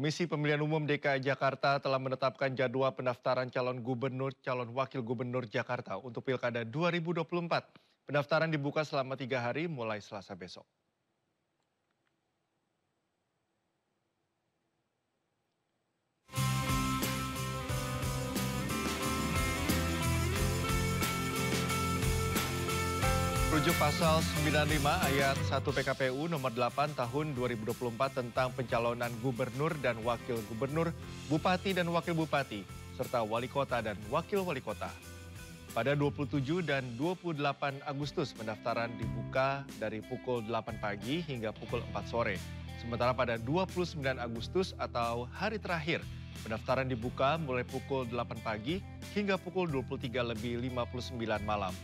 Komisi Pemilihan Umum DKI Jakarta telah menetapkan jadwal pendaftaran calon gubernur, calon wakil gubernur Jakarta untuk Pilkada 2024. Pendaftaran dibuka selama 3 hari mulai Selasa besok. Rujuk pasal 95 ayat 1 PKPU nomor 8 tahun 2024 tentang pencalonan gubernur dan wakil gubernur, bupati dan wakil bupati, serta wali kota dan wakil wali kota. Pada 27 dan 28 Agustus pendaftaran dibuka dari pukul 8 pagi hingga pukul 4 sore. Sementara pada 29 Agustus atau hari terakhir, pendaftaran dibuka mulai pukul 8 pagi hingga pukul 23:59 malam.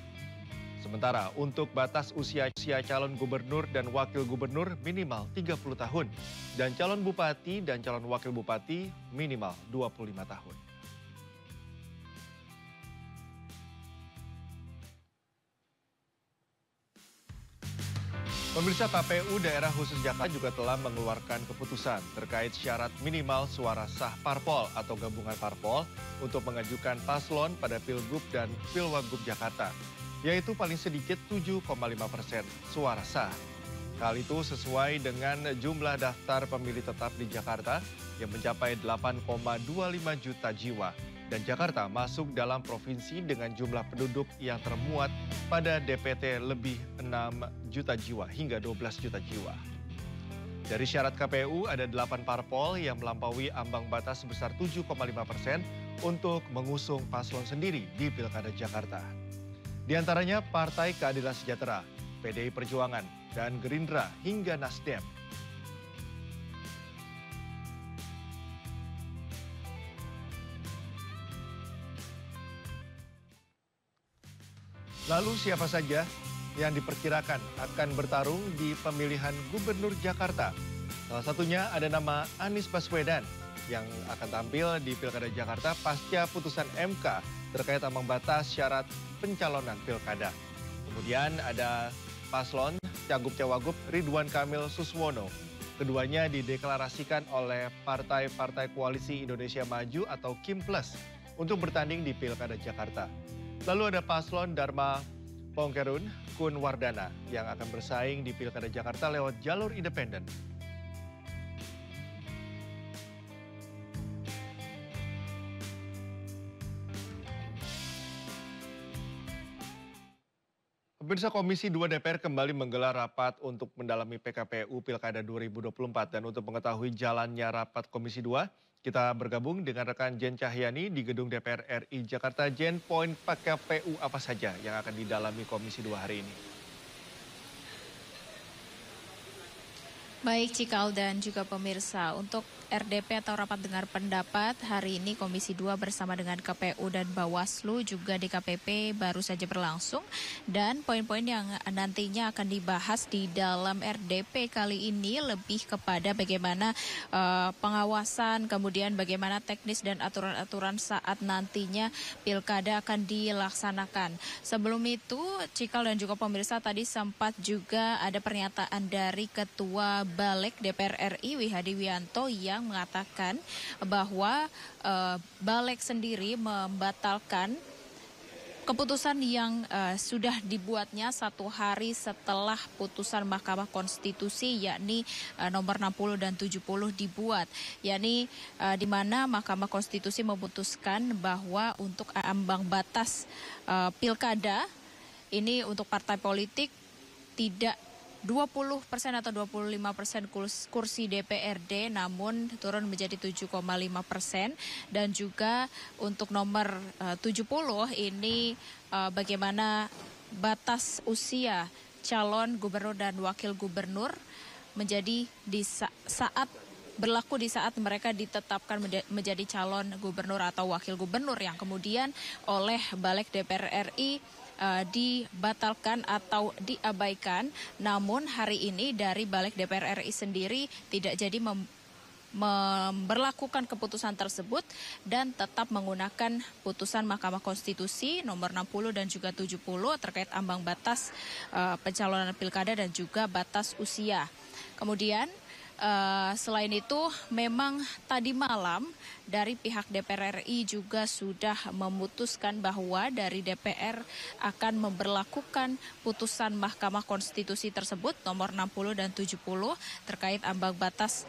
Sementara untuk batas usia calon gubernur dan wakil gubernur minimal 30 tahun dan calon bupati dan calon wakil bupati minimal 25 tahun. Pemirsa, KPU Daerah Khusus Jakarta juga telah mengeluarkan keputusan terkait syarat minimal suara sah parpol atau gabungan parpol untuk mengajukan paslon pada Pilgub dan Pilwagub Jakarta, yaitu paling sedikit 7,5% suara sah. Hal itu sesuai dengan jumlah daftar pemilih tetap di Jakarta yang mencapai 8,25 juta jiwa. Dan Jakarta masuk dalam provinsi dengan jumlah penduduk yang termuat pada DPT lebih 6 juta jiwa hingga 12 juta jiwa. Dari syarat KPU ada 8 parpol yang melampaui ambang batas sebesar 7,5% untuk mengusung paslon sendiri di Pilkada Jakarta. Di antaranya Partai Keadilan Sejahtera, PDI Perjuangan, dan Gerindra hingga Nasdem. Lalu siapa saja yang diperkirakan akan bertarung di pemilihan Gubernur Jakarta? Salah satunya ada nama Anies Baswedan yang akan tampil di Pilkada Jakarta pasca putusan MK terkait ambang batas syarat pencalonan pilkada. Kemudian ada paslon Cagup-Cawagup Ridwan Kamil Suswono. Keduanya dideklarasikan oleh partai-partai Koalisi Indonesia Maju atau KIMPLUS untuk bertanding di Pilkada Jakarta. Lalu ada paslon Dharma Pongkerun Kun Wardana yang akan bersaing di Pilkada Jakarta lewat jalur independen. Pemirsa, Komisi 2 DPR kembali menggelar rapat untuk mendalami PKPU Pilkada 2024. Dan untuk mengetahui jalannya rapat Komisi 2, kita bergabung dengan rekan Jen Cahyani di Gedung DPR RI Jakarta. Jen, poin PKPU apa saja yang akan didalami Komisi 2 hari ini? Baik Cikal dan juga pemirsa, untuk RDP atau Rapat Dengar Pendapat hari ini Komisi 2 bersama dengan KPU dan Bawaslu juga DKPP baru saja berlangsung. Dan poin-poin yang nantinya akan dibahas di dalam RDP kali ini lebih kepada bagaimana pengawasan, kemudian bagaimana teknis dan aturan-aturan saat nantinya pilkada akan dilaksanakan. Sebelum itu, Cikal dan juga pemirsa, tadi sempat juga ada pernyataan dari Ketua Balik DPR RI Wihadi Wianto yang mengatakan bahwa Balik sendiri membatalkan keputusan yang sudah dibuatnya 1 hari setelah putusan Mahkamah Konstitusi yakni nomor 60 dan 70 dibuat, yakni di mana Mahkamah Konstitusi memutuskan bahwa untuk ambang batas pilkada ini untuk partai politik tidak 20% atau 25% kursi DPRD namun turun menjadi 7,5%, dan juga untuk nomor 70 ini bagaimana batas usia calon gubernur dan wakil gubernur menjadi berlaku di saat mereka ditetapkan menjadi calon gubernur atau wakil gubernur yang kemudian oleh Balik DPR RI dibatalkan atau diabaikan. Namun hari ini dari Balik DPR RI sendiri tidak jadi memberlakukan keputusan tersebut dan tetap menggunakan putusan Mahkamah Konstitusi nomor 60 dan juga 70 terkait ambang batas pencalonan pilkada dan juga batas usia. Kemudian Selain itu, memang tadi malam dari pihak DPR RI juga sudah memutuskan bahwa dari DPR akan memberlakukan putusan Mahkamah Konstitusi tersebut nomor 60 dan 70 terkait ambang batas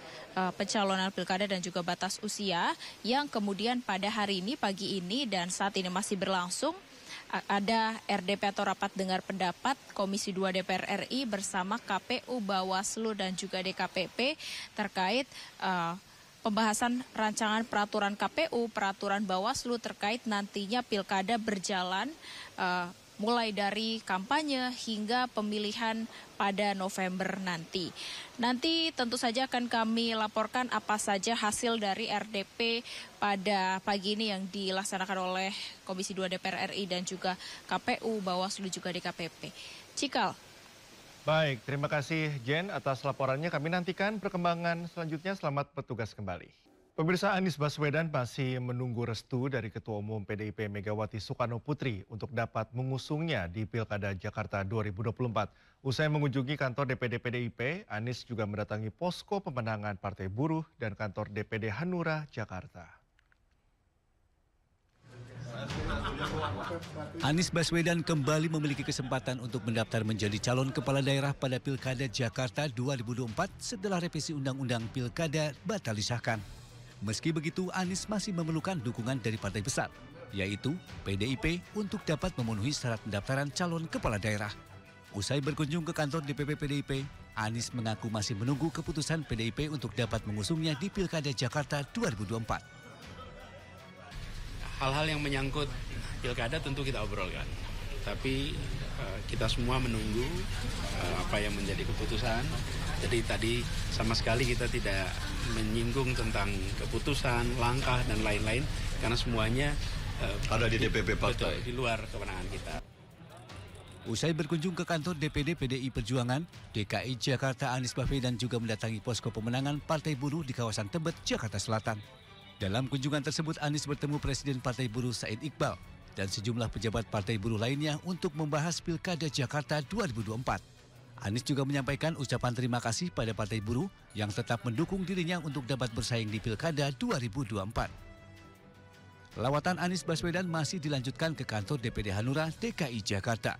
pencalonan pilkada dan juga batas usia yang kemudian pada hari ini, pagi ini dan saat ini masih berlangsung. Ada RDP atau rapat dengar pendapat Komisi 2 DPR RI bersama KPU, Bawaslu dan juga DKPP terkait pembahasan rancangan peraturan KPU, peraturan Bawaslu terkait nantinya pilkada berjalan mulai dari kampanye hingga pemilihan pada November nanti. Nanti tentu saja akan kami laporkan apa saja hasil dari RDP pada pagi ini yang dilaksanakan oleh Komisi 2 DPR RI dan juga KPU, Bawaslu juga DKPP. Cikal. Baik, terima kasih Jen atas laporannya. Kami nantikan perkembangan selanjutnya. Selamat bertugas kembali. Pemirsa, Anies Baswedan masih menunggu restu dari Ketua Umum PDIP Megawati Soekarno Putri untuk dapat mengusungnya di Pilkada Jakarta 2024. Usai mengunjungi kantor DPD PDIP, Anies juga mendatangi posko pemenangan Partai Buruh dan kantor DPD Hanura, Jakarta. Anies Baswedan kembali memiliki kesempatan untuk mendaftar menjadi calon kepala daerah pada Pilkada Jakarta 2024 setelah revisi Undang-Undang Pilkada batal disahkan. Meski begitu, Anies masih memerlukan dukungan dari partai besar, yaitu PDIP untuk dapat memenuhi syarat pendaftaran calon kepala daerah. Usai berkunjung ke kantor DPP PDIP, Anies mengaku masih menunggu keputusan PDIP untuk dapat mengusungnya di Pilkada Jakarta 2024. Hal-hal yang menyangkut pilkada tentu kita obrolkan, tapi kita semua menunggu apa yang menjadi keputusan. Jadi tadi sama sekali kita tidak menyinggung tentang keputusan, langkah dan lain-lain karena semuanya ada di DPP partai. Betul, di luar kewenangan kita. Usai berkunjung ke kantor DPD PDI Perjuangan, DKI Jakarta, Anies Baswedan juga mendatangi posko pemenangan Partai Buruh di kawasan Tebet, Jakarta Selatan. Dalam kunjungan tersebut, Anies bertemu Presiden Partai Buruh Said Iqbal dan sejumlah pejabat Partai Buruh lainnya untuk membahas Pilkada Jakarta 2024. Anies juga menyampaikan ucapan terima kasih pada Partai Buruh yang tetap mendukung dirinya untuk dapat bersaing di Pilkada 2024. Lawatan Anies Baswedan masih dilanjutkan ke kantor DPD Hanura DKI Jakarta.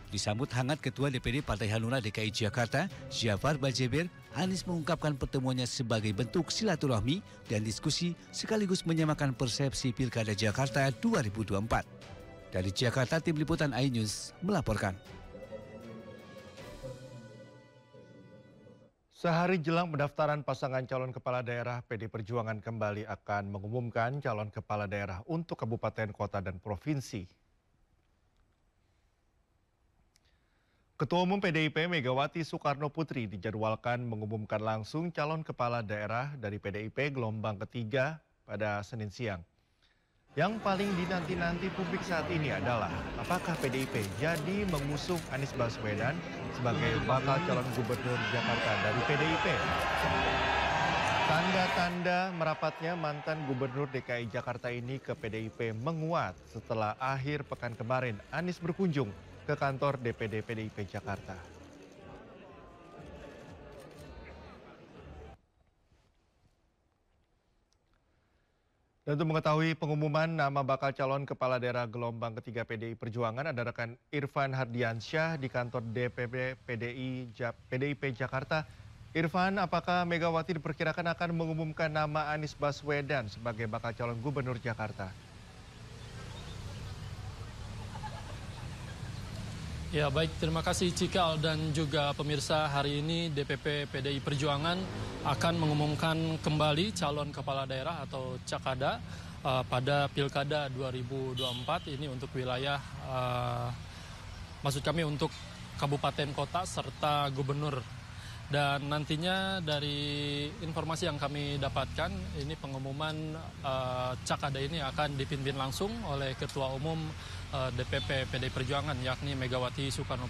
Disambut hangat Ketua DPD Partai Hanura DKI Jakarta, Jafar Bajebir, Anies mengungkapkan pertemuannya sebagai bentuk silaturahmi dan diskusi sekaligus menyamakan persepsi Pilkada Jakarta 2024. Dari Jakarta, Tim Liputan iNews melaporkan. Sehari jelang pendaftaran pasangan calon kepala daerah, PD Perjuangan kembali akan mengumumkan calon kepala daerah untuk kabupaten, kota, dan provinsi. Ketua Umum PDIP Megawati Soekarno Putri dijadwalkan mengumumkan langsung calon kepala daerah dari PDIP gelombang ketiga pada Senin siang. Yang paling dinanti-nanti publik saat ini adalah apakah PDIP jadi mengusung Anies Baswedan sebagai bakal calon gubernur Jakarta dari PDIP. Tanda-tanda merapatnya mantan gubernur DKI Jakarta ini ke PDIP menguat setelah akhir pekan kemarin Anies berkunjung ke kantor DPD PDIP Jakarta. Dan untuk mengetahui pengumuman nama bakal calon kepala daerah gelombang ketiga PDI Perjuangan, ada rekan Irfan Hardiansyah di kantor DPP PDIP Jakarta. Irfan, apakah Megawati diperkirakan akan mengumumkan nama Anies Baswedan sebagai bakal calon gubernur Jakarta? Ya baik, terima kasih Cikal dan juga pemirsa. Hari ini DPP PDI Perjuangan akan mengumumkan kembali calon kepala daerah atau Cakada pada Pilkada 2024 ini untuk wilayah, maksud kami untuk kabupaten kota serta gubernur. Dan nantinya dari informasi yang kami dapatkan, ini pengumuman Cakada ini akan dipimpin langsung oleh Ketua Umum DPP PDI Perjuangan yakni Megawati Soekarno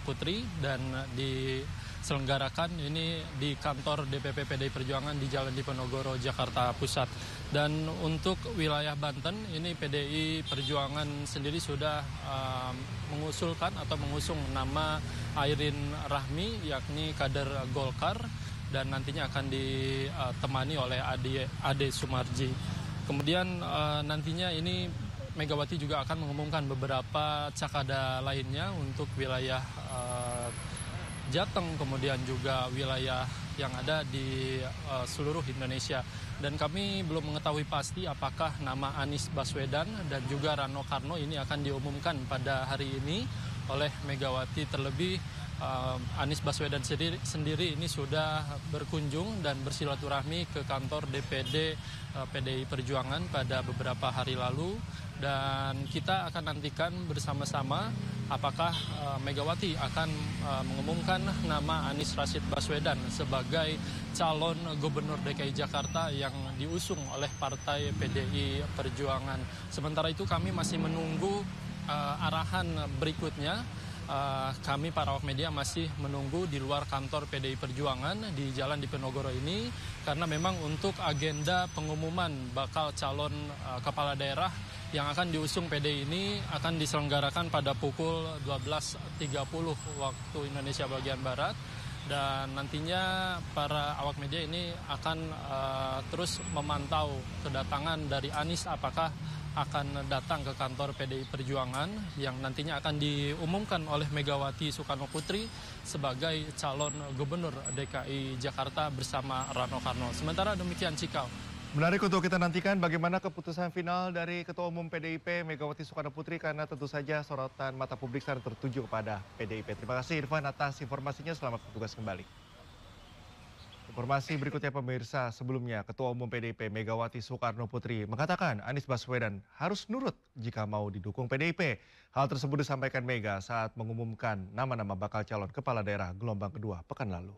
Putri dan diselenggarakan ini di kantor DPP PDI Perjuangan di Jalan Diponegoro, Jakarta Pusat. Dan untuk wilayah Banten ini PDI Perjuangan sendiri sudah mengusulkan atau mengusung nama Airin Rahmi yakni kader Golkar dan nantinya akan ditemani oleh Ade Sumarji. Kemudian nantinya ini Megawati juga akan mengumumkan beberapa cakada lainnya untuk wilayah Jateng, kemudian juga wilayah yang ada di seluruh Indonesia. Dan kami belum mengetahui pasti apakah nama Anies Baswedan dan juga Rano Karno ini akan diumumkan pada hari ini oleh Megawati. Terlebih Anies Baswedan sendiri ini sudah berkunjung dan bersilaturahmi ke kantor DPD PDI Perjuangan pada beberapa hari lalu. Dan kita akan nantikan bersama-sama apakah Megawati akan mengumumkan nama Anies Rashid Baswedan sebagai calon gubernur DKI Jakarta yang diusung oleh Partai PDI Perjuangan. Sementara itu kami masih menunggu arahan berikutnya. Kami para awak media masih menunggu di luar kantor PDI Perjuangan di Jalan Diponegoro ini karena memang untuk agenda pengumuman bakal calon kepala daerah yang akan diusung PDI ini akan diselenggarakan pada pukul 12.30 waktu Indonesia bagian Barat. Dan nantinya para awak media ini akan terus memantau kedatangan dari Anies, apakah akan datang ke kantor PDI Perjuangan yang nantinya akan diumumkan oleh Megawati Soekarno Putri sebagai calon gubernur DKI Jakarta bersama Rano Karno. Sementara demikian, Cikal. Menarik untuk kita nantikan bagaimana keputusan final dari Ketua Umum PDIP Megawati Soekarno Putri karena tentu saja sorotan mata publik sekarang tertuju kepada PDIP. Terima kasih Irfan atas informasinya, selamat bertugas kembali. Informasi berikutnya pemirsa, sebelumnya Ketua Umum PDIP Megawati Soekarno Putri mengatakan Anies Baswedan harus nurut jika mau didukung PDIP. Hal tersebut disampaikan Mega saat mengumumkan nama-nama bakal calon kepala daerah gelombang kedua pekan lalu.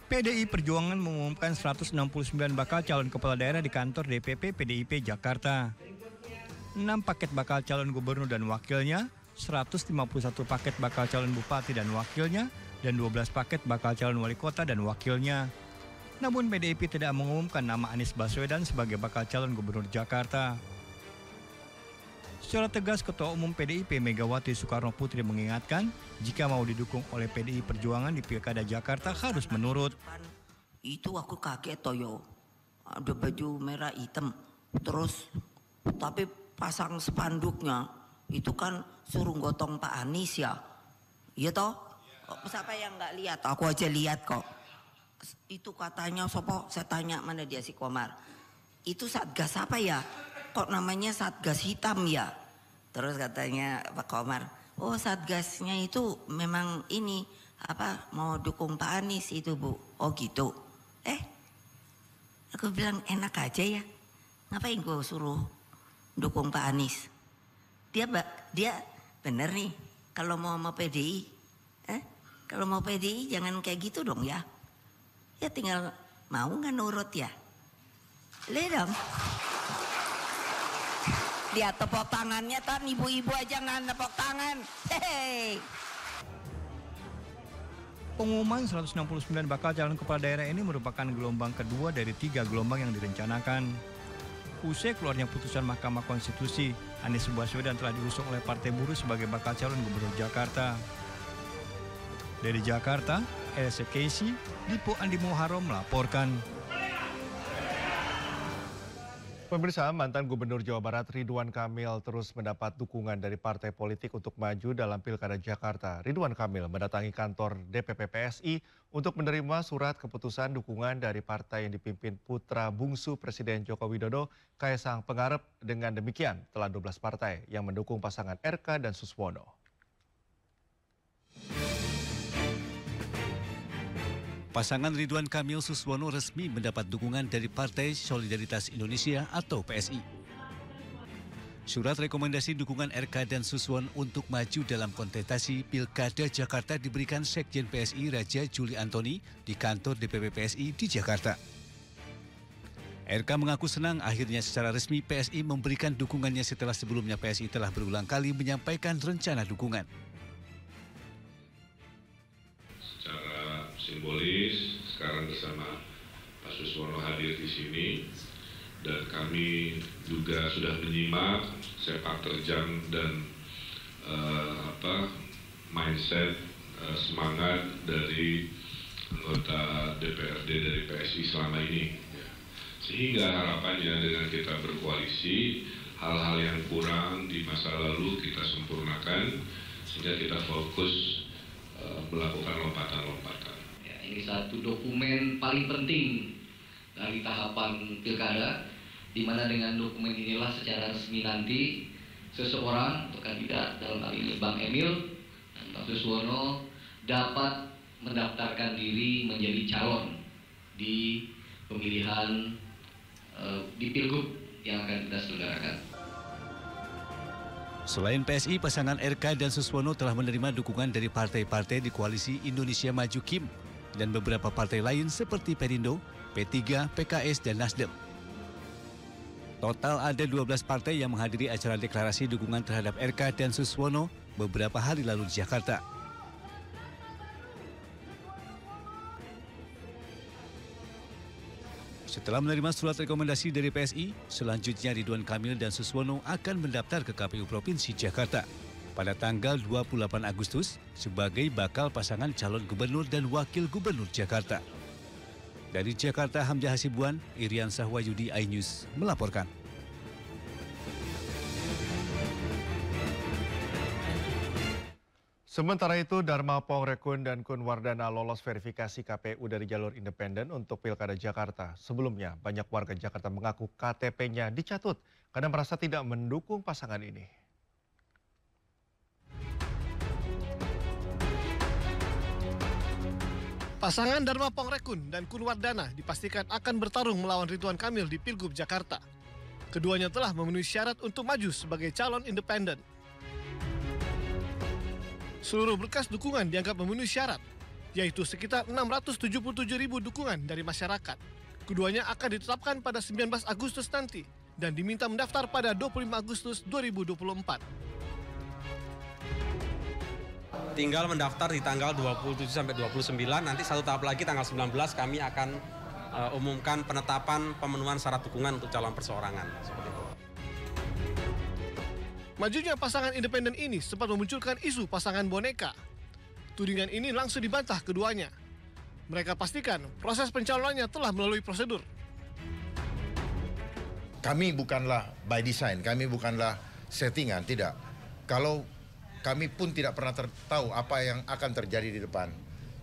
PDI Perjuangan mengumumkan 169 bakal calon kepala daerah di kantor DPP PDIP Jakarta. 6 paket bakal calon gubernur dan wakilnya, 151 paket bakal calon bupati dan wakilnya, dan 12 paket bakal calon wali kota dan wakilnya. Namun PDIP tidak mengumumkan nama Anies Baswedan sebagai bakal calon gubernur Jakarta. Secara tegas, Ketua Umum PDIP Megawati Soekarno Putri mengingatkan, jika mau didukung oleh PDI Perjuangan di Pilkada Jakarta harus menurut. Itu aku kaget toyo, ada baju merah hitam, terus tapi pasang spanduknya itu kan suruh gotong Pak Anies ya, iya toh? Siapa yang nggak lihat? Aku aja lihat kok. Itu katanya sopo, saya tanya mana dia si Komar. Itu Satgas apa ya? Kok namanya Satgas hitam ya? Terus katanya Pak Komar, oh Satgasnya itu memang ini apa mau dukung Pak Anies itu Bu. Oh gitu. Aku bilang enak aja ya. Ngapain gue suruh dukung Pak Anies? Dia bener nih kalau mau PDI. Kalau mau PDI jangan kayak gitu dong ya. Ya tinggal mau nggak nurut ya. Lihat dong. Dia tepuk tangannya, tan ibu-ibu aja nggak tepuk tangan. Hey. Pengumuman 169 bakal calon kepala daerah ini merupakan gelombang kedua dari 3 gelombang yang direncanakan. Usai keluarnya putusan Mahkamah Konstitusi, Anies Baswedan telah diusung oleh Partai Buruh sebagai bakal calon gubernur Jakarta. Dari Jakarta, Elsa Casey, Dipo Andi Muharram melaporkan. Pemirsa, mantan Gubernur Jawa Barat Ridwan Kamil terus mendapat dukungan dari partai politik untuk maju dalam Pilkada Jakarta. Ridwan Kamil mendatangi kantor DPP PSI untuk menerima surat keputusan dukungan dari partai yang dipimpin putra bungsu Presiden Joko Widodo, Kaisang Pangarep. Dengan demikian, telah 12 partai yang mendukung pasangan RK dan Suswono. Pasangan Ridwan Kamil Suswono resmi mendapat dukungan dari Partai Solidaritas Indonesia atau PSI. Surat rekomendasi dukungan RK dan Suswono untuk maju dalam kontestasi Pilkada Jakarta diberikan Sekjen PSI Raja Juli Antoni di kantor DPP PSI di Jakarta. RK mengaku senang akhirnya secara resmi PSI memberikan dukungannya setelah sebelumnya PSI telah berulang kali menyampaikan rencana dukungan. Simbolis sekarang bersama Pak Suswono hadir di sini dan kami juga sudah menyimak sepak terjang dan mindset, semangat dari anggota DPRD dari PSI selama ini. Sehingga harapannya dengan kita berkoalisi, hal-hal yang kurang di masa lalu kita sempurnakan, sehingga kita fokus melakukan lompatan-lompatan. Ya, ini satu dokumen paling penting dari tahapan pilkada, di mana dengan dokumen inilah secara resmi nanti seseorang atau kandidat, dalam hal ini Bang Emil dan Pak Suswono, dapat mendaftarkan diri menjadi calon di pemilihan di Pilgub yang akan kita selenggarakan. Selain PSI, pasangan RK dan Suswono telah menerima dukungan dari partai-partai di koalisi Indonesia Maju KIM dan beberapa partai lain seperti Perindo, P3, PKS, dan Nasdem. Total ada 12 partai yang menghadiri acara deklarasi dukungan terhadap RK dan Suswono beberapa hari lalu di Jakarta. Setelah menerima surat rekomendasi dari PSI, selanjutnya Ridwan Kamil dan Suswono akan mendaftar ke KPU Provinsi Jakarta pada tanggal 28 Agustus sebagai bakal pasangan calon gubernur dan wakil gubernur Jakarta. Dari Jakarta, Hamzah Hasibuan, Irian Sahwayudi, iNews melaporkan. Sementara itu, Dharma Pongrekun dan Kun Wardana lolos verifikasi KPU dari jalur independen untuk Pilkada Jakarta. Sebelumnya, banyak warga Jakarta mengaku KTP-nya dicatut karena merasa tidak mendukung pasangan ini. Pasangan Dharma Pongrekun dan Kun Wardana dipastikan akan bertarung melawan Ridwan Kamil di Pilgub Jakarta. Keduanya telah memenuhi syarat untuk maju sebagai calon independen. Seluruh berkas dukungan dianggap memenuhi syarat, yaitu sekitar 677.000 dukungan dari masyarakat. Keduanya akan ditetapkan pada 19 Agustus nanti dan diminta mendaftar pada 25 Agustus 2024. Tinggal mendaftar di tanggal 27 sampai 29, nanti satu tahap lagi tanggal 19 kami akan umumkan penetapan pemenuhan syarat dukungan untuk calon perseorangan. Seperti itu. Majunya pasangan independen ini sempat memunculkan isu pasangan boneka. Tudingan ini langsung dibantah keduanya. Mereka pastikan proses pencalonannya telah melalui prosedur. Kami bukanlah by design, kami bukanlah settingan, tidak. Kalau kami pun tidak pernah tahu apa yang akan terjadi di depan.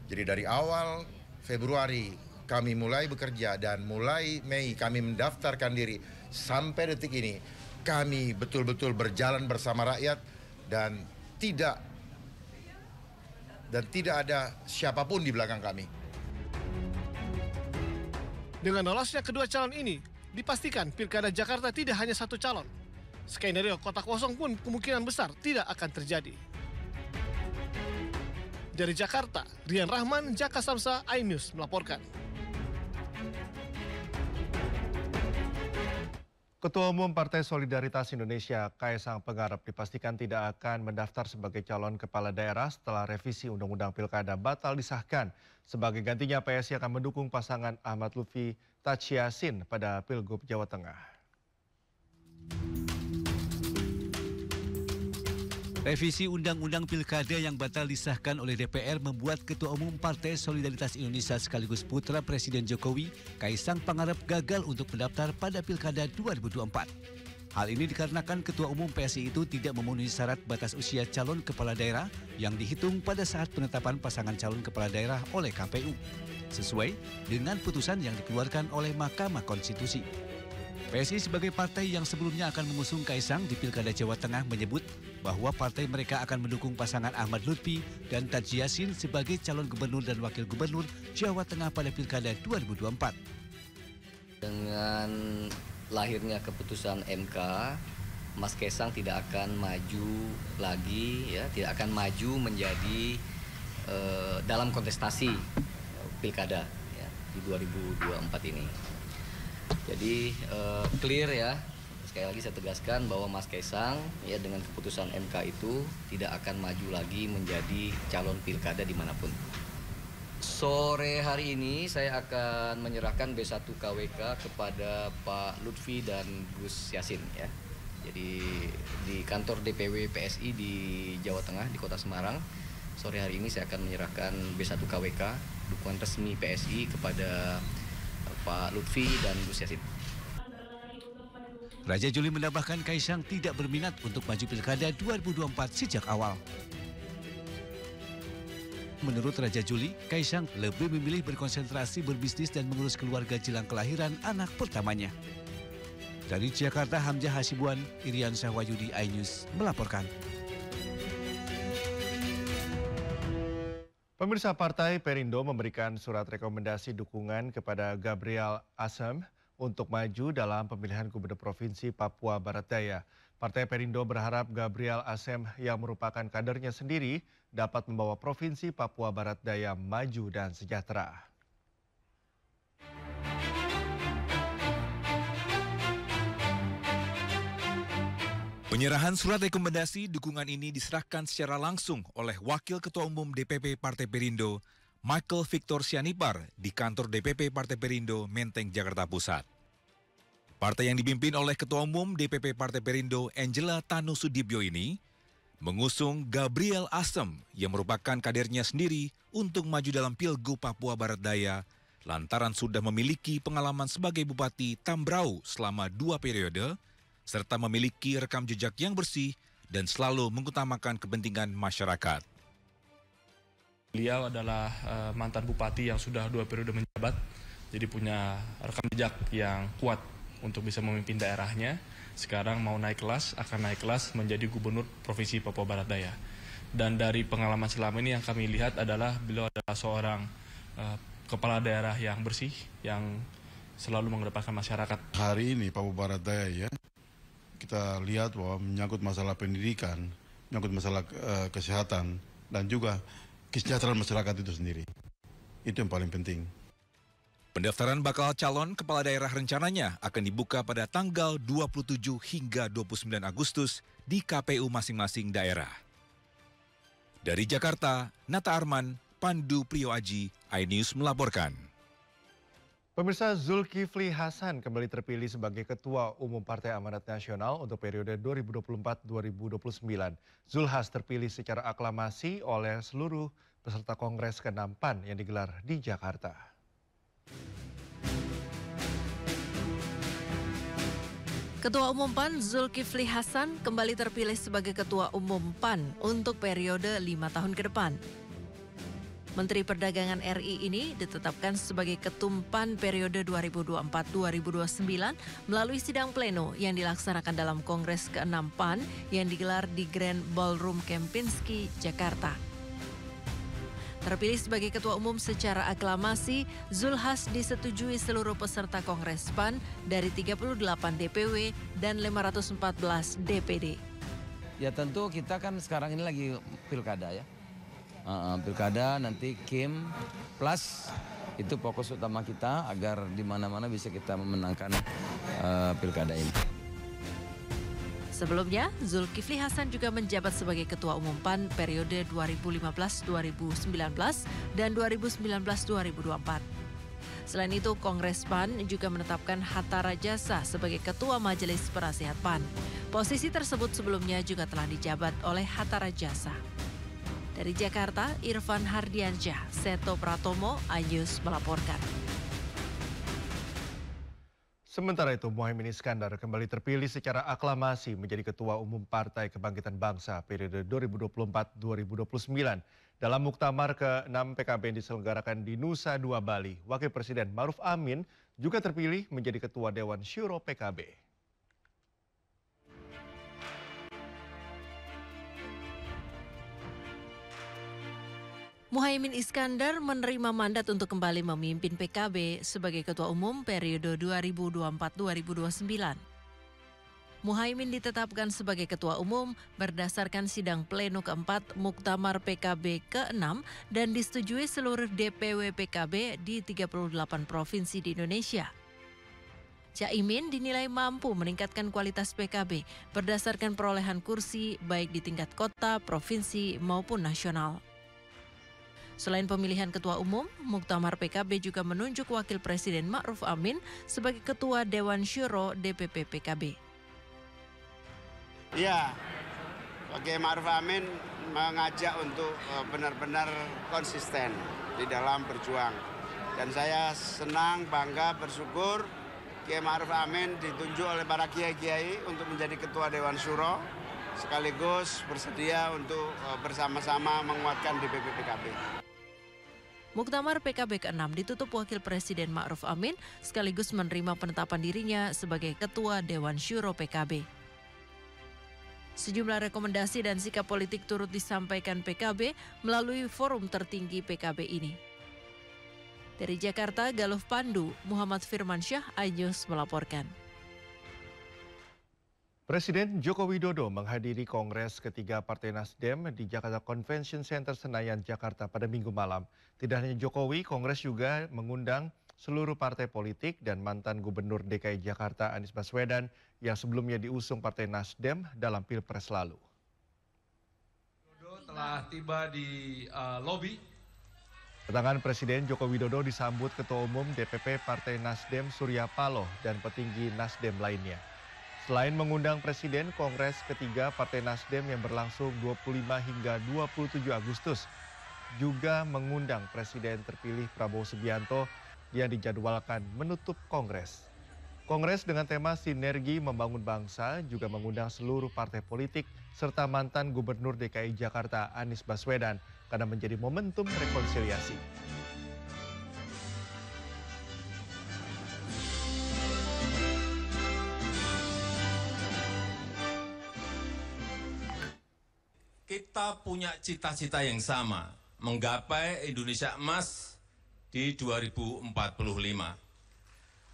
Jadi dari awal Februari kami mulai bekerja dan mulai Mei kami mendaftarkan diri sampai detik ini. Kami betul-betul berjalan bersama rakyat dan tidak ada siapapun di belakang kami. Dengan lolosnya kedua calon ini, dipastikan Pilkada Jakarta tidak hanya satu calon. Skenario kotak kosong pun kemungkinan besar tidak akan terjadi. Dari Jakarta, Rian Rahman, Jaka Samsa, iNews melaporkan. Ketua Umum Partai Solidaritas Indonesia, Kaisang Pangarep, dipastikan tidak akan mendaftar sebagai calon kepala daerah setelah revisi Undang-Undang Pilkada batal disahkan. Sebagai gantinya, PSI akan mendukung pasangan Ahmad Lutfi Tachiasin pada Pilgub Jawa Tengah. Revisi Undang-Undang Pilkada yang batal disahkan oleh DPR membuat Ketua Umum Partai Solidaritas Indonesia sekaligus putra Presiden Jokowi, Kaisang Pangarep, gagal untuk mendaftar pada Pilkada 2024. Hal ini dikarenakan Ketua Umum PSI itu tidak memenuhi syarat batas usia calon kepala daerah yang dihitung pada saat penetapan pasangan calon kepala daerah oleh KPU, sesuai dengan putusan yang dikeluarkan oleh Mahkamah Konstitusi. PSI sebagai partai yang sebelumnya akan mengusung Kaisang di Pilkada Jawa Tengah menyebut bahwa partai mereka akan mendukung pasangan Ahmad Lutfi dan Tachiasin sebagai calon gubernur dan wakil gubernur Jawa Tengah pada Pilkada 2024. Dengan lahirnya keputusan MK, Mas Kaisang tidak akan maju lagi, ya, tidak akan maju menjadi dalam kontestasi Pilkada ya, di 2024 ini. Jadi clear ya, sekali lagi saya tegaskan bahwa Mas Kaisang ya dengan keputusan MK itu tidak akan maju lagi menjadi calon pilkada dimanapun. Sore hari ini saya akan menyerahkan B1 KWK kepada Pak Lutfi dan Gus Yassin ya. Jadi di kantor DPW PSI di Jawa Tengah di Kota Semarang, sore hari ini saya akan menyerahkan B1 KWK dukungan resmi PSI kepada Pak Lutfi dan Gus Yassin. Raja Juli menambahkan Kaisang tidak berminat untuk maju Pilkada 2024 sejak awal. Menurut Raja Juli, Kaisang lebih memilih berkonsentrasi berbisnis dan mengurus keluarga jelang kelahiran anak pertamanya. Dari Jakarta, Hamzah Hasibuan, Irian Sahwayudi, iNews melaporkan. Pemirsa, Partai Perindo memberikan surat rekomendasi dukungan kepada Gabriel Asem untuk maju dalam pemilihan Gubernur Provinsi Papua Barat Daya. Partai Perindo berharap Gabriel Asem yang merupakan kadernya sendiri dapat membawa Provinsi Papua Barat Daya maju dan sejahtera. Penyerahan surat rekomendasi dukungan ini diserahkan secara langsung oleh Wakil Ketua Umum DPP Partai Perindo, Michael Victor Sianipar, di kantor DPP Partai Perindo, Menteng, Jakarta Pusat. Partai yang dipimpin oleh Ketua Umum DPP Partai Perindo, Angela Tanu Sudibyo ini, mengusung Gabriel Asem yang merupakan kadernya sendiri untuk maju dalam Pilgub Papua Barat Daya, lantaran sudah memiliki pengalaman sebagai Bupati Tambrau selama 2 periode, serta memiliki rekam jejak yang bersih dan selalu mengutamakan kepentingan masyarakat. Beliau adalah mantan bupati yang sudah 2 periode menjabat, jadi punya rekam jejak yang kuat untuk bisa memimpin daerahnya. Sekarang mau naik kelas, akan naik kelas menjadi Gubernur Provinsi Papua Barat Daya. Dan dari pengalaman selama ini yang kami lihat adalah beliau adalah seorang kepala daerah yang bersih, yang selalu mengedepankan masyarakat. Hari ini Papua Barat Daya ya, kita lihat bahwa menyangkut masalah pendidikan, menyangkut masalah kesehatan, dan juga kesejahteraan masyarakat itu sendiri. Itu yang paling penting. Pendaftaran bakal calon kepala daerah rencananya akan dibuka pada tanggal 27 hingga 29 Agustus di KPU masing-masing daerah. Dari Jakarta, Nata Arman, Pandu Priyo Aji, iNews melaporkan. Pemirsa, Zulkifli Hasan kembali terpilih sebagai Ketua Umum Partai Amanat Nasional untuk periode 2024-2029. Zulhas terpilih secara aklamasi oleh seluruh peserta Kongres ke-6 PAN yang digelar di Jakarta. Ketua Umum PAN Zulkifli Hasan kembali terpilih sebagai Ketua Umum PAN untuk periode 5 tahun ke depan. Menteri Perdagangan RI ini ditetapkan sebagai Ketum PAN periode 2024-2029 melalui sidang pleno yang dilaksanakan dalam Kongres ke-6 PAN yang digelar di Grand Ballroom Kempinski, Jakarta. Terpilih sebagai Ketua Umum secara aklamasi, Zulhas disetujui seluruh peserta Kongres PAN dari 38 DPW dan 514 DPD. Ya tentu kita kan sekarang ini lagi pilkada ya. Pilkada nanti Kim plus itu fokus utama kita agar di mana-mana bisa kita memenangkan pilkada ini. Sebelumnya, Zulkifli Hasan juga menjabat sebagai Ketua Umum PAN periode 2015-2019 dan 2019-2024. Selain itu, Kongres PAN juga menetapkan Hatta Rajasa sebagai Ketua Majelis Penasihat PAN. Posisi tersebut sebelumnya juga telah dijabat oleh Hatta Rajasa. Dari Jakarta, Irfan Hardiansyah, Seto Pratomo, iNews melaporkan. Sementara itu, Muhaimin Iskandar kembali terpilih secara aklamasi menjadi Ketua Umum Partai Kebangkitan Bangsa periode 2024-2029. Dalam muktamar ke-6 PKB yang diselenggarakan di Nusa Dua, Bali, Wakil Presiden Ma'ruf Amin juga terpilih menjadi Ketua Dewan Syuro PKB. Muhaimin Iskandar menerima mandat untuk kembali memimpin PKB sebagai Ketua Umum periode 2024-2029. Muhaimin ditetapkan sebagai Ketua Umum berdasarkan sidang pleno keempat Muktamar PKB ke-6 dan disetujui seluruh DPW PKB di 38 provinsi di Indonesia. Caimin dinilai mampu meningkatkan kualitas PKB berdasarkan perolehan kursi baik di tingkat kota, provinsi maupun nasional. Selain pemilihan Ketua Umum, Muktamar PKB juga menunjuk Wakil Presiden Ma'ruf Amin sebagai Ketua Dewan Syuro DPP PKB. Iya, Pak Kiai Ma'ruf Amin mengajak untuk benar-benar konsisten di dalam berjuang. Dan saya senang, bangga, bersyukur Kiai Ma'ruf Amin ditunjuk oleh para kiai-kiai untuk menjadi Ketua Dewan Syuro, sekaligus bersedia untuk bersama-sama menguatkan DPP PKB. Muktamar PKB ke-6 ditutup Wakil Presiden Ma'ruf Amin sekaligus menerima penetapan dirinya sebagai Ketua Dewan Syuro PKB. Sejumlah rekomendasi dan sikap politik turut disampaikan PKB melalui forum tertinggi PKB ini. Dari Jakarta, Galuh Pandu, Muhammad Firmansyah, iNews melaporkan. Presiden Joko Widodo menghadiri Kongres ketiga Partai Nasdem di Jakarta Convention Center Senayan, Jakarta pada Minggu malam. Tidak hanya Jokowi, Kongres juga mengundang seluruh partai politik dan mantan Gubernur DKI Jakarta Anies Baswedan yang sebelumnya diusung Partai Nasdem dalam Pilpres lalu. Widodo telah tiba di lobi. Kedatangan Presiden Joko Widodo disambut Ketua Umum DPP Partai Nasdem Surya Paloh dan petinggi Nasdem lainnya. Selain mengundang Presiden, Kongres ketiga Partai Nasdem yang berlangsung 25 hingga 27 Agustus juga mengundang Presiden terpilih Prabowo Subianto yang dijadwalkan menutup Kongres. Kongres dengan tema Sinergi Membangun Bangsa juga mengundang seluruh partai politik serta mantan Gubernur DKI Jakarta Anies Baswedan karena menjadi momentum rekonsiliasi. Kita punya cita-cita yang sama, menggapai Indonesia emas di 2045.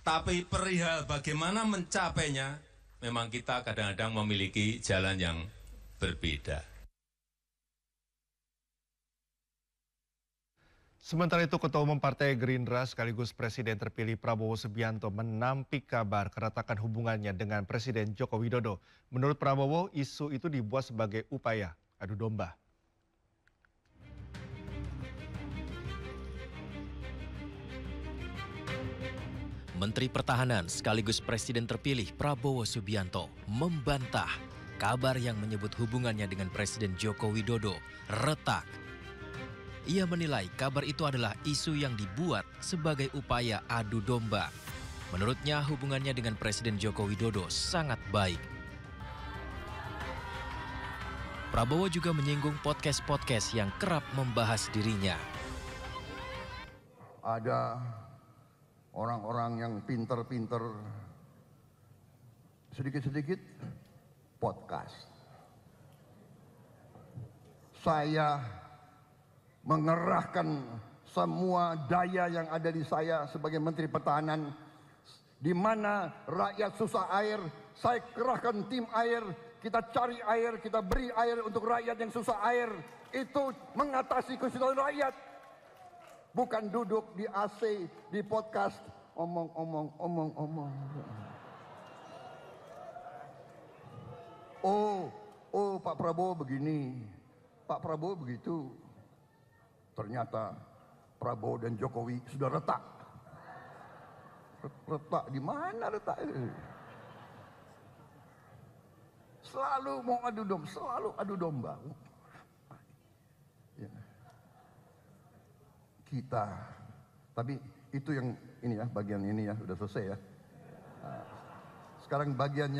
Tapi perihal bagaimana mencapainya, memang kita kadang-kadang memiliki jalan yang berbeda. Sementara itu, Ketua Umum Partai Gerindra sekaligus Presiden terpilih Prabowo Subianto menampik kabar keretakan hubungannya dengan Presiden Joko Widodo. Menurut Prabowo, isu itu dibuat sebagai upaya adu domba. Menteri Pertahanan sekaligus Presiden terpilih Prabowo Subianto membantah kabar yang menyebut hubungannya dengan Presiden Joko Widodo retak. Ia menilai kabar itu adalah isu yang dibuat sebagai upaya adu domba. Menurutnya hubungannya dengan Presiden Joko Widodo sangat baik. Prabowo juga menyinggung podcast-podcast yang kerap membahas dirinya. Ada orang-orang yang pinter-pinter, sedikit-sedikit podcast. Saya mengerahkan semua daya yang ada di saya sebagai Menteri Pertahanan. Di mana rakyat susah air, saya kerahkan tim air. Kita cari air, kita beri air untuk rakyat yang susah air. Itu mengatasi kesusahan rakyat. Bukan duduk di AC, di podcast, omong. Oh, Pak Prabowo begini, Pak Prabowo begitu. Ternyata Prabowo dan Jokowi sudah retak. Retak di mana retak? Selalu mau adu domba, selalu adu domba. Ya. Kita, tapi itu yang ini ya, bagian ini ya, sudah selesai ya. Nah, sekarang bagian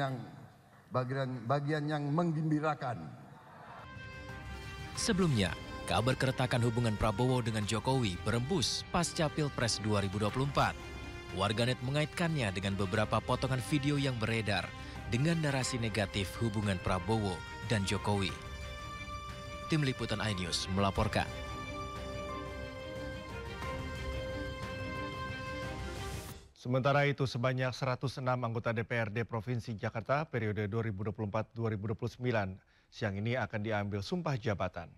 yang menggembirakan. Sebelumnya, kabar keretakan hubungan Prabowo dengan Jokowi berembus pasca Pilpres 2024. Warganet mengaitkannya dengan beberapa potongan video yang beredar dengan narasi negatif hubungan Prabowo dan Jokowi. Tim Liputan iNews melaporkan. Sementara itu, sebanyak 106 anggota DPRD Provinsi Jakarta periode 2024-2029 siang ini akan diambil sumpah jabatan.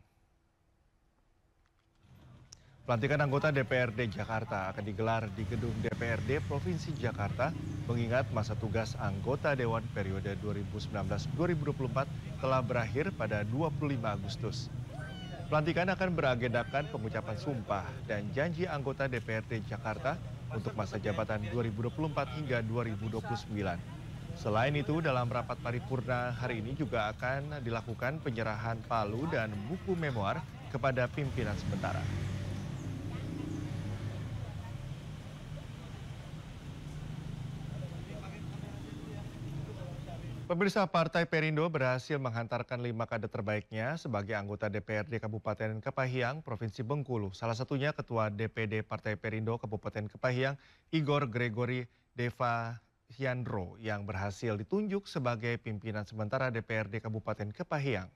Pelantikan anggota DPRD Jakarta akan digelar di gedung DPRD Provinsi Jakarta mengingat masa tugas anggota Dewan periode 2019-2024 telah berakhir pada 25 Agustus. Pelantikan akan beragendakan pengucapan sumpah dan janji anggota DPRD Jakarta untuk masa jabatan 2024 hingga 2029. Selain itu, dalam rapat paripurna hari ini juga akan dilakukan penyerahan palu dan buku memoir kepada pimpinan sementara. Pemirsa, Partai Perindo berhasil menghantarkan 5 kader terbaiknya sebagai anggota DPRD Kabupaten Kepahiang, Provinsi Bengkulu. Salah satunya Ketua DPD Partai Perindo Kabupaten Kepahiang, Igor Gregory Devahyandro, yang berhasil ditunjuk sebagai pimpinan sementara DPRD Kabupaten Kepahiang.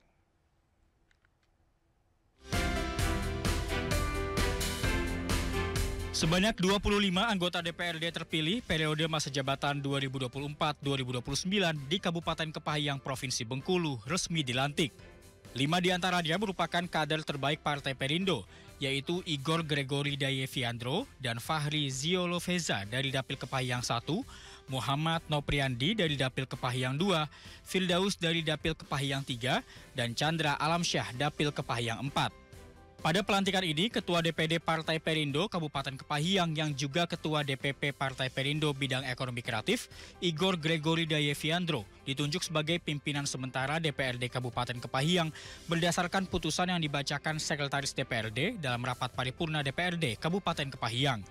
Sebanyak 25 anggota DPRD terpilih periode masa jabatan 2024-2029 di Kabupaten Kepahiang, Provinsi Bengkulu resmi dilantik. 5 diantaranya merupakan kader terbaik Partai Perindo, yaitu Igor Gregory Devahyandro dan Fahri Zioloveza dari Dapil Kepahiang 1, Muhammad Nopriandi dari Dapil Kepahiang 2, Firdaus dari Dapil Kepahiang 3, dan Chandra Alamsyah Dapil Kepahiang 4. Pada pelantikan ini, Ketua DPD Partai Perindo Kabupaten Kepahiang yang juga Ketua DPP Partai Perindo Bidang Ekonomi Kreatif, Igor Gregory Devahyandro, ditunjuk sebagai pimpinan sementara DPRD Kabupaten Kepahiang berdasarkan putusan yang dibacakan Sekretaris DPRD dalam rapat paripurna DPRD Kabupaten Kepahiang.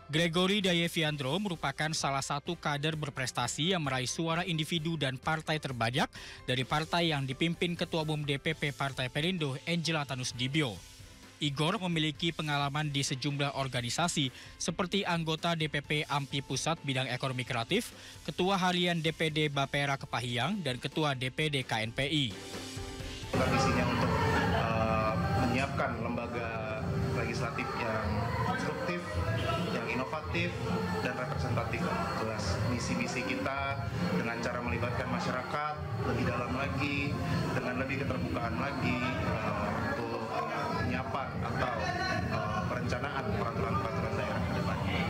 Gregory Devahyandro merupakan salah satu kader berprestasi yang meraih suara individu dan partai terbanyak dari partai yang dipimpin Ketua Umum DPP Partai Perindo Angela Tanusdibio. Igor memiliki pengalaman di sejumlah organisasi seperti anggota DPP AMPI Pusat Bidang Ekonomi Kreatif, Ketua Harian DPD Bapera Kepahiang, dan Ketua DPD KNPI. Visinya untuk menyiapkan lembaga legislatif yang konstruktif, yang inovatif, dan representatif. Jelas misi-misi kita dengan cara melibatkan masyarakat lebih dalam lagi, dengan lebih keterbukaan lagi, untuk penyiapan atau perencanaan peraturan-peraturan daerah ke depannya.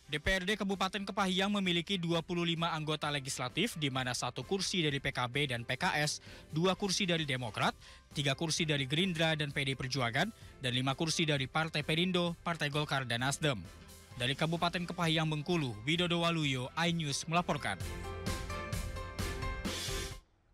DPRD Kabupaten Kepahiang memiliki 25 anggota legislatif, di mana 1 kursi dari PKB dan PKS, 2 kursi dari Demokrat, 3 kursi dari Gerindra dan PD Perjuangan, dan 5 kursi dari Partai Perindo, Partai Golkar, dan Nasdem. Dari Kabupaten Kepahiang Bengkulu, Widodo Waluyo, iNews melaporkan.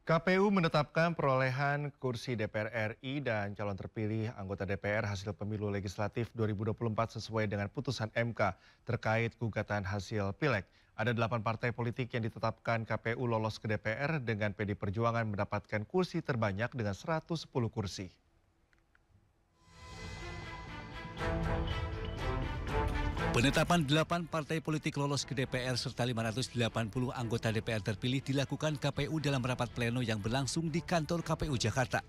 KPU menetapkan perolehan kursi DPR RI dan calon terpilih anggota DPR hasil pemilu legislatif 2024 sesuai dengan putusan MK terkait gugatan hasil Pileg. Ada 8 partai politik yang ditetapkan KPU lolos ke DPR dengan PD Perjuangan mendapatkan kursi terbanyak dengan 110 kursi. Penetapan 8 partai politik lolos ke DPR serta 580 anggota DPR terpilih dilakukan KPU dalam rapat pleno yang berlangsung di kantor KPU Jakarta.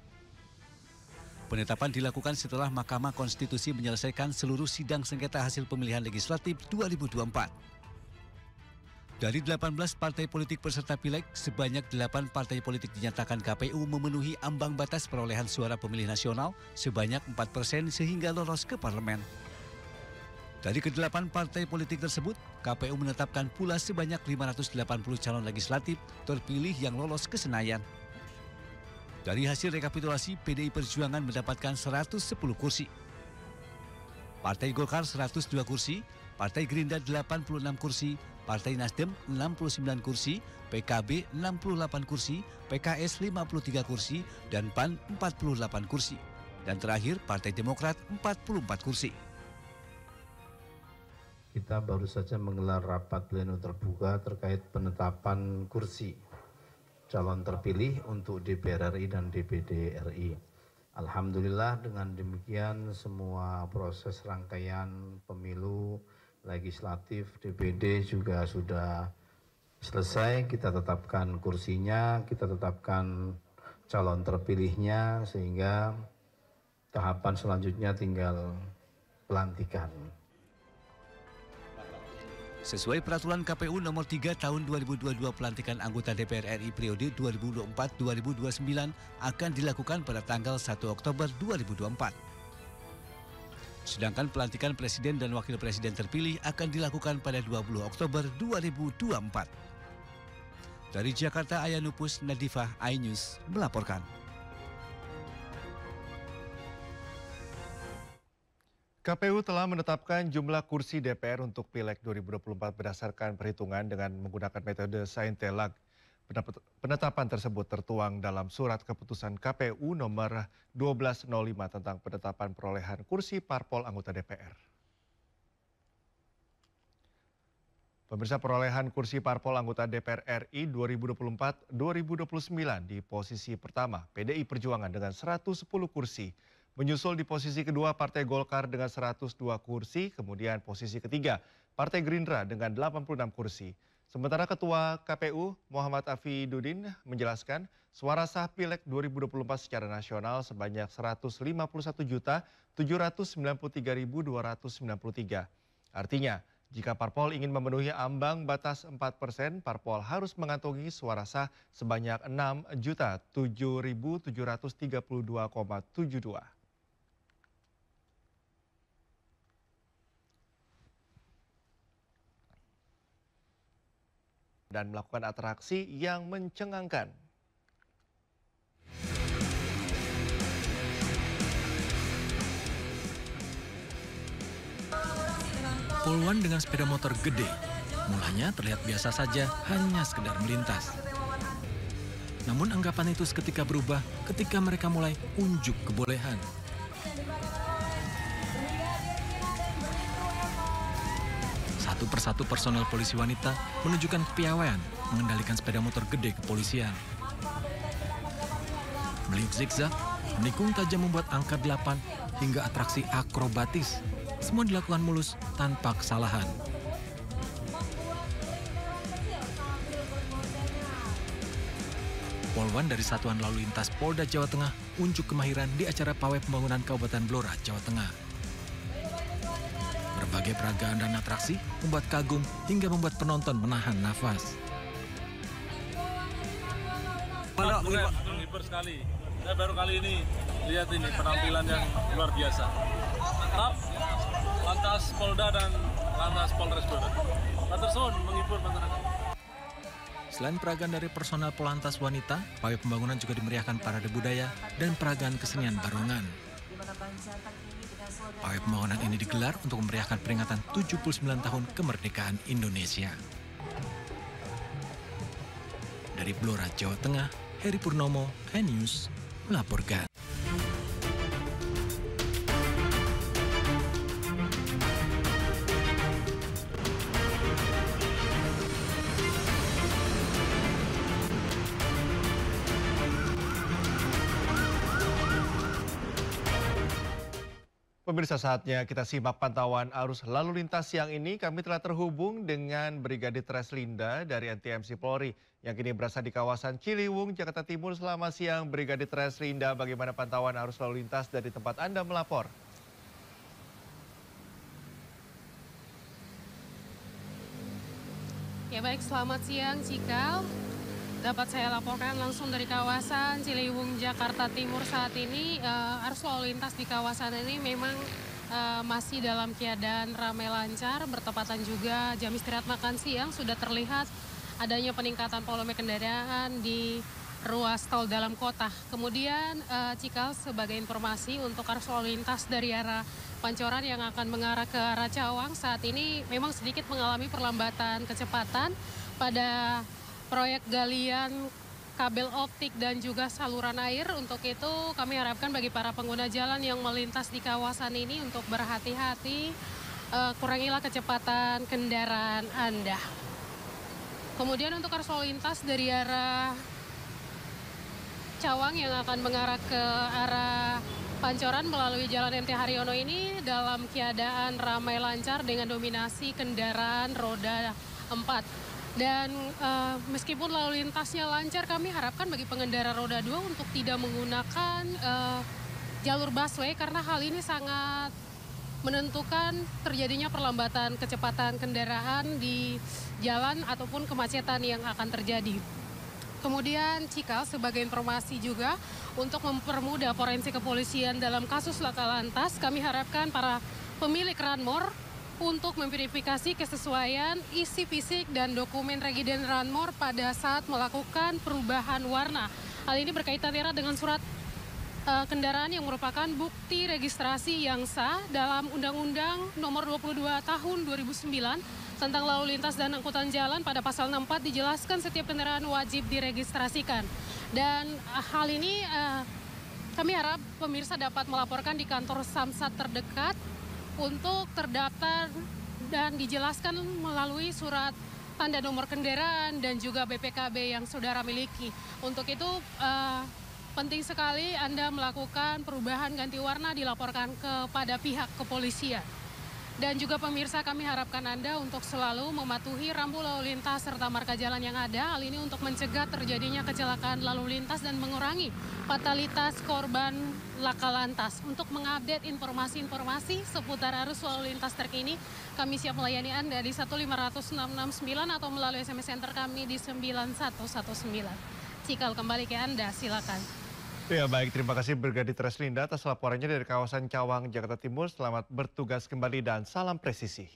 Penetapan dilakukan setelah Mahkamah Konstitusi menyelesaikan seluruh sidang sengketa hasil pemilihan legislatif 2024. Dari 18 partai politik peserta Pileg, sebanyak 8 partai politik dinyatakan KPU memenuhi ambang batas perolehan suara pemilih nasional sebanyak 4% sehingga lolos ke parlemen. Dari ke-8 partai politik tersebut, KPU menetapkan pula sebanyak 580 calon legislatif terpilih yang lolos ke Senayan. Dari hasil rekapitulasi, PDI Perjuangan mendapatkan 110 kursi. Partai Golkar 102 kursi, Partai Gerindra 86 kursi, Partai Nasdem 69 kursi, PKB 68 kursi, PKS 53 kursi, dan PAN 48 kursi. Dan terakhir, Partai Demokrat 44 kursi. Kita baru saja menggelar rapat pleno terbuka terkait penetapan kursi calon terpilih untuk DPR RI dan DPD RI. Alhamdulillah dengan demikian semua proses rangkaian pemilu legislatif DPD juga sudah selesai. Kita tetapkan kursinya, kita tetapkan calon terpilihnya, sehingga tahapan selanjutnya tinggal pelantikan. Sesuai peraturan KPU nomor 3 tahun 2022, pelantikan anggota DPR RI periode 2024-2029 akan dilakukan pada tanggal 1 Oktober 2024. Sedangkan pelantikan presiden dan wakil presiden terpilih akan dilakukan pada 20 Oktober 2024. Dari Jakarta, Ayanupus Nadifah, iNews melaporkan. KPU telah menetapkan jumlah kursi DPR untuk Pileg 2024 berdasarkan perhitungan dengan menggunakan metode saintelag. Penetapan tersebut tertuang dalam surat keputusan KPU nomor 1205 tentang penetapan perolehan kursi parpol anggota DPR. Pemirsa, perolehan kursi parpol anggota DPR RI 2024-2029 di posisi pertama PDI Perjuangan dengan 110 kursi. Menyusul di posisi kedua Partai Golkar dengan 102 kursi, kemudian posisi ketiga Partai Gerindra dengan 86 kursi. Sementara Ketua KPU Muhammad Afiduddin menjelaskan suara sah Pileg 2024 secara nasional sebanyak 151.793.293. Artinya, jika parpol ingin memenuhi ambang batas 4%, parpol harus mengantongi suara sah sebanyak 6.007.732,72. Dan melakukan atraksi yang mencengangkan. Poluan dengan sepeda motor gede, mulanya terlihat biasa saja, hanya sekedar melintas. Namun anggapan itu seketika berubah ketika mereka mulai unjuk kebolehan. Satu persatu personel polisi wanita menunjukkan kepiawaian mengendalikan sepeda motor gede kepolisian. Meliuk zigzag, menikung tajam membuat angka 8 hingga atraksi akrobatis. Semua dilakukan mulus tanpa kesalahan. Polwan dari Satuan Lalu Lintas Polda Jawa Tengah unjuk kemahiran di acara Pawai Pembangunan Kabupaten Blora, Jawa Tengah. Berbagai peragaan dan atraksi membuat kagum hingga membuat penonton menahan nafas. Menghibur sekali. Saya baru kali ini lihat ini penampilan yang luar biasa. Mantap. Lantas Polda dan Lantas Polres Blora. Matursuwun menghibur masyarakat. Selain peragaan dari personel Polantas wanita, Pawai Pembangunan juga dimeriahkan parade budaya dan peragaan kesenian barongan. Pawai Pembangunan ini digelar untuk memeriahkan peringatan 79 tahun kemerdekaan Indonesia. Dari Blora, Jawa Tengah, Heri Purnomo, iNews melaporkan. Pemirsa, saatnya kita simak pantauan arus lalu lintas siang ini. Kami telah terhubung dengan Brigadir Treslinda dari NTMC Polri yang kini berada di kawasan Ciliwung, Jakarta Timur. Selamat siang Brigadir Treslinda, bagaimana pantauan arus lalu lintas dari tempat Anda melapor? Ya baik, selamat siang Cikal. Dapat saya laporkan langsung dari kawasan Ciliwung, Jakarta Timur saat ini. Arus lalu lintas di kawasan ini memang masih dalam keadaan ramai lancar. Bertepatan juga jam istirahat makan siang sudah terlihat adanya peningkatan volume kendaraan di ruas tol dalam kota. Kemudian Cikal, sebagai informasi untuk arus lalu lintas dari arah Pancoran yang akan mengarah ke arah Cawang saat ini memang sedikit mengalami perlambatan kecepatan pada proyek galian kabel optik dan juga saluran air. Untuk itu kami harapkan bagi para pengguna jalan yang melintas di kawasan ini untuk berhati-hati, kurangilah kecepatan kendaraan Anda. Kemudian untuk arus lalu lintas dari arah Cawang yang akan mengarah ke arah Pancoran melalui Jalan MT Haryono ini dalam keadaan ramai lancar dengan dominasi kendaraan roda 4. Dan meskipun lalu lintasnya lancar, kami harapkan bagi pengendara roda 2 untuk tidak menggunakan jalur busway karena hal ini sangat menentukan terjadinya perlambatan kecepatan kendaraan di jalan ataupun kemacetan yang akan terjadi. Kemudian Cikal, sebagai informasi juga untuk mempermudah forensik kepolisian dalam kasus laka lantas, kami harapkan para pemilik Ranmor untuk memverifikasi kesesuaian isi fisik dan dokumen regiden Ranmor pada saat melakukan perubahan warna. Hal ini berkaitan erat dengan surat kendaraan yang merupakan bukti registrasi yang sah dalam Undang-Undang Nomor 22 Tahun 2009 tentang lalu lintas dan angkutan jalan. Pada pasal 64 dijelaskan setiap kendaraan wajib diregistrasikan. Dan hal ini kami harap pemirsa dapat melaporkan di kantor Samsat terdekat untuk terdaftar dan dijelaskan melalui surat tanda nomor kendaraan dan juga BPKB yang saudara miliki. Untuk itu penting sekali Anda melakukan perubahan ganti warna, dilaporkan kepada pihak kepolisian. Dan juga pemirsa, kami harapkan Anda untuk selalu mematuhi rambu lalu lintas serta marka jalan yang ada. Hal ini untuk mencegah terjadinya kecelakaan lalu lintas dan mengurangi fatalitas korban laka lantas. Untuk mengupdate informasi-informasi seputar arus lalu lintas terkini, kami siap melayani Anda di 1500669 atau melalui SMS Center kami di 9119. Cikal kembali ke Anda, silakan. Ya baik, terima kasih Brigadir Treslinda atas laporannya dari kawasan Cawang, Jakarta Timur. Selamat bertugas kembali dan salam presisi.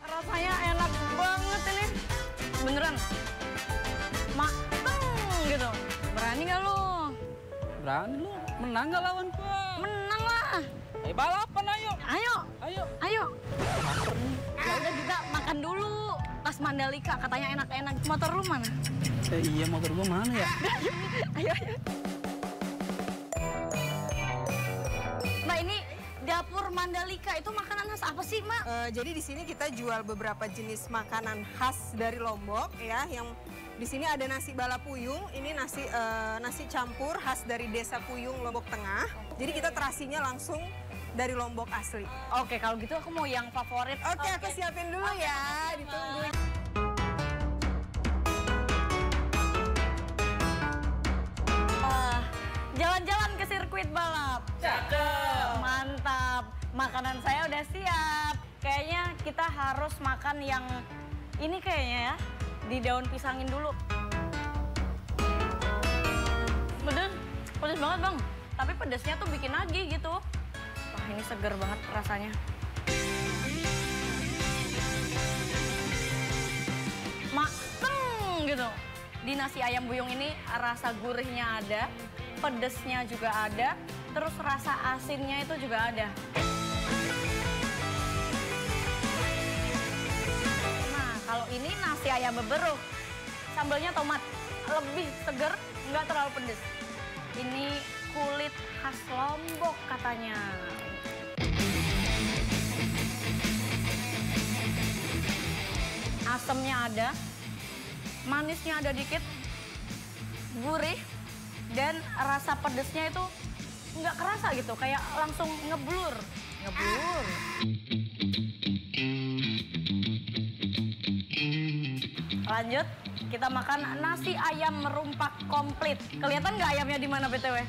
Rasanya enak banget ini, beneran. Mateng gitu. Berani nggak lu? Berani lu? Menang nggak lawan gua? Menang lah. Ayo balapan, ayo. Ayo. Ayo. Ayo. Ya udah kita makan dulu. Tas Mandalika katanya enak-enak. Motor lu mana? Iya, motor gua mana ya? Ayo, ayo. Mbak, ini dapur Mandalika itu makanan khas apa sih, Mak? Jadi di sini kita jual beberapa jenis makanan khas dari Lombok ya. Yang di sini ada nasi balapuyung. Ini nasi campur khas dari Desa Puyung, Lombok Tengah. Jadi kita terasinya langsung dari Lombok asli. Oke, kalau gitu aku mau yang favorit. Oke, aku siapin dulu ya. Ditunggu. Jalan-jalan ke sirkuit balap. Cakep. Mantap. Makanan saya udah siap. Kayaknya kita harus makan yang ini kayaknya ya. Di daun pisangin dulu. Pedes banget Bang. Tapi pedesnya tuh bikin nagih gitu. Wah, ini seger banget rasanya. Mateng gitu. Di nasi ayam buyung ini rasa gurihnya ada, pedesnya juga ada, terus rasa asinnya itu juga ada. Nah, kalau ini nasi ayam beberuk, sambalnya tomat, lebih seger, nggak terlalu pedes. Ini kulit khas Lombok katanya. Asamnya ada, manisnya ada dikit, gurih, dan rasa pedesnya itu nggak kerasa gitu, kayak langsung ngeblur. Lanjut, kita makan nasi ayam merumpak komplit. Kelihatan nggak ayamnya di mana BTW?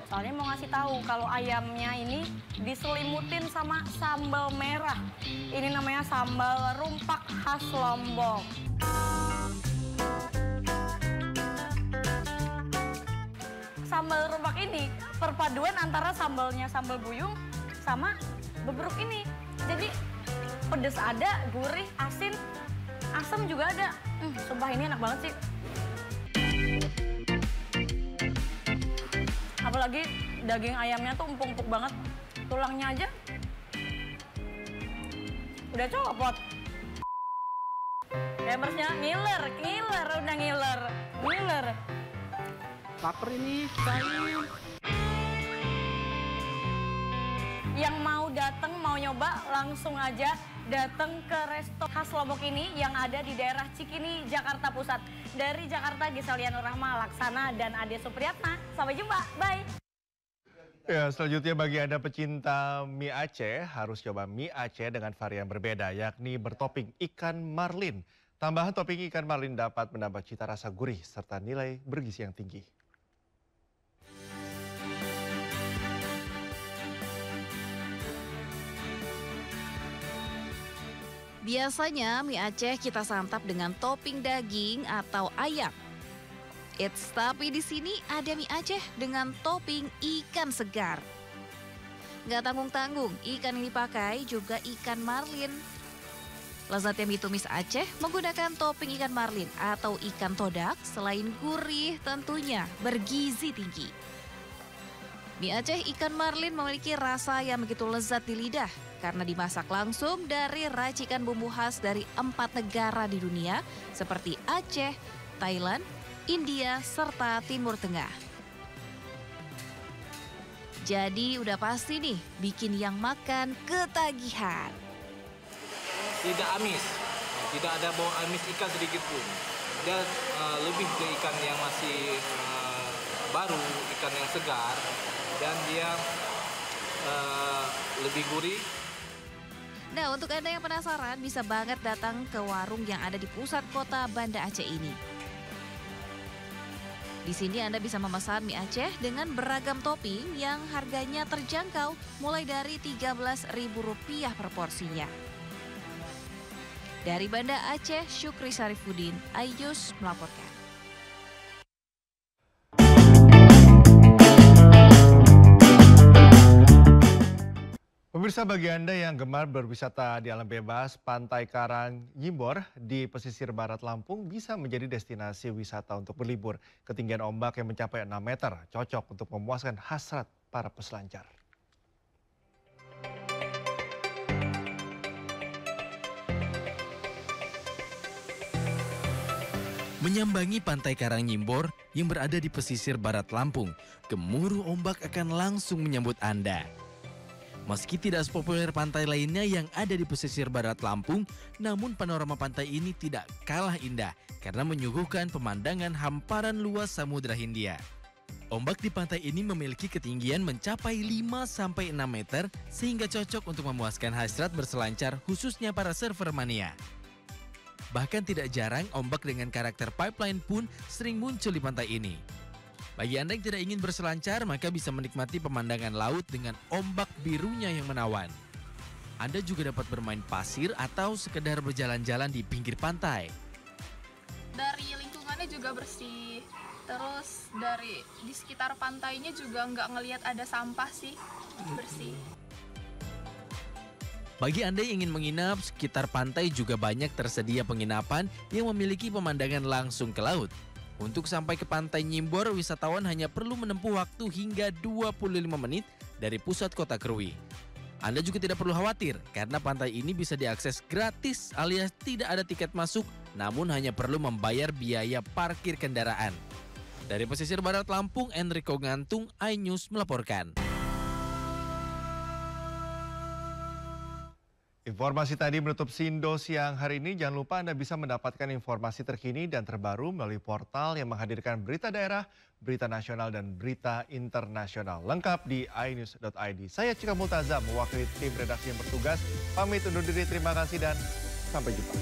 Soalnya mau ngasih tahu kalau ayamnya ini diselimutin sama sambal merah. Ini namanya sambal rumpak khas Lombok. Sambal rumpak ini perpaduan antara sambalnya sambal buyung sama beberuk ini. Jadi pedes ada, gurih, asin, asam juga ada. Sumpah ini enak banget sih. Apalagi daging ayamnya tuh empuk-empuk banget. Tulangnya aja udah copot. Gamersnya ngiler, udah ngiler. Lapar ini, sayang. Yang mau datang, mau nyoba, langsung aja datang ke resto khas Lombok ini yang ada di daerah Cikini, Jakarta Pusat. Dari Jakarta, Giseliana Rahma, Laksana, dan Ade Supriyatna. Sampai jumpa, bye! Ya, selanjutnya bagi Anda pecinta mie Aceh, harus coba mie Aceh dengan varian berbeda, yakni bertopping ikan marlin. Tambahan topping ikan marlin dapat menambah cita rasa gurih serta nilai bergizi yang tinggi. Biasanya mie Aceh kita santap dengan topping daging atau ayam. Eits, tapi di sini ada mie Aceh dengan topping ikan segar. Nggak tanggung-tanggung, ikan yang dipakai juga ikan marlin. Lezatnya mie tumis Aceh menggunakan topping ikan marlin atau ikan todak, selain gurih tentunya bergizi tinggi. Mie Aceh ikan marlin memiliki rasa yang begitu lezat di lidah karena dimasak langsung dari racikan bumbu khas dari 4 negara di dunia seperti Aceh, Thailand, India, serta Timur Tengah. Jadi udah pasti nih bikin yang makan ketagihan. Tidak amis, tidak ada bau amis ikan sedikit pun. Dia lebih ke ikan yang masih baru, ikan yang segar, dan dia lebih gurih. Nah, untuk Anda yang penasaran bisa banget datang ke warung yang ada di pusat kota Banda Aceh ini. Di sini Anda bisa memesan mie Aceh dengan beragam topping yang harganya terjangkau mulai dari Rp13.000 per porsinya. Dari Banda Aceh, Syukri Sarifuddin, iNews melaporkan. Pemirsa, bagi Anda yang gemar berwisata di alam bebas, Pantai Karang Nyimbor di pesisir barat Lampung bisa menjadi destinasi wisata untuk berlibur. Ketinggian ombak yang mencapai 6 meter cocok untuk memuaskan hasrat para peselancar. Menyambangi Pantai Karang Nyimbor yang berada di pesisir barat Lampung, gemuruh ombak akan langsung menyambut Anda. Meski tidak sepopuler pantai lainnya yang ada di pesisir barat Lampung, namun panorama pantai ini tidak kalah indah karena menyuguhkan pemandangan hamparan luas Samudra Hindia. Ombak di pantai ini memiliki ketinggian mencapai 5-6 meter sehingga cocok untuk memuaskan hasrat berselancar khususnya para surfer mania. Bahkan tidak jarang ombak dengan karakter pipeline pun sering muncul di pantai ini. Bagi Anda yang tidak ingin berselancar, maka bisa menikmati pemandangan laut dengan ombak birunya yang menawan. Anda juga dapat bermain pasir atau sekedar berjalan-jalan di pinggir pantai. Dari lingkungannya juga bersih, terus di sekitar pantainya juga nggak ngelihat ada sampah sih, bersih. Bagi Anda yang ingin menginap, sekitar pantai juga banyak tersedia penginapan yang memiliki pemandangan langsung ke laut. Untuk sampai ke Pantai Nyimbor, wisatawan hanya perlu menempuh waktu hingga 25 menit dari pusat kota Krui. Anda juga tidak perlu khawatir karena pantai ini bisa diakses gratis alias tidak ada tiket masuk, namun hanya perlu membayar biaya parkir kendaraan. Dari pesisir barat Lampung, Enrico Ngantung, iNews melaporkan. Informasi tadi menutup Sindo siang hari ini. Jangan lupa Anda bisa mendapatkan informasi terkini dan terbaru melalui portal yang menghadirkan berita daerah, berita nasional, dan berita internasional. Lengkap di inews.id. Saya Cika Multaza, mewakili tim redaksi yang bertugas. Pamit undur diri, terima kasih dan sampai jumpa.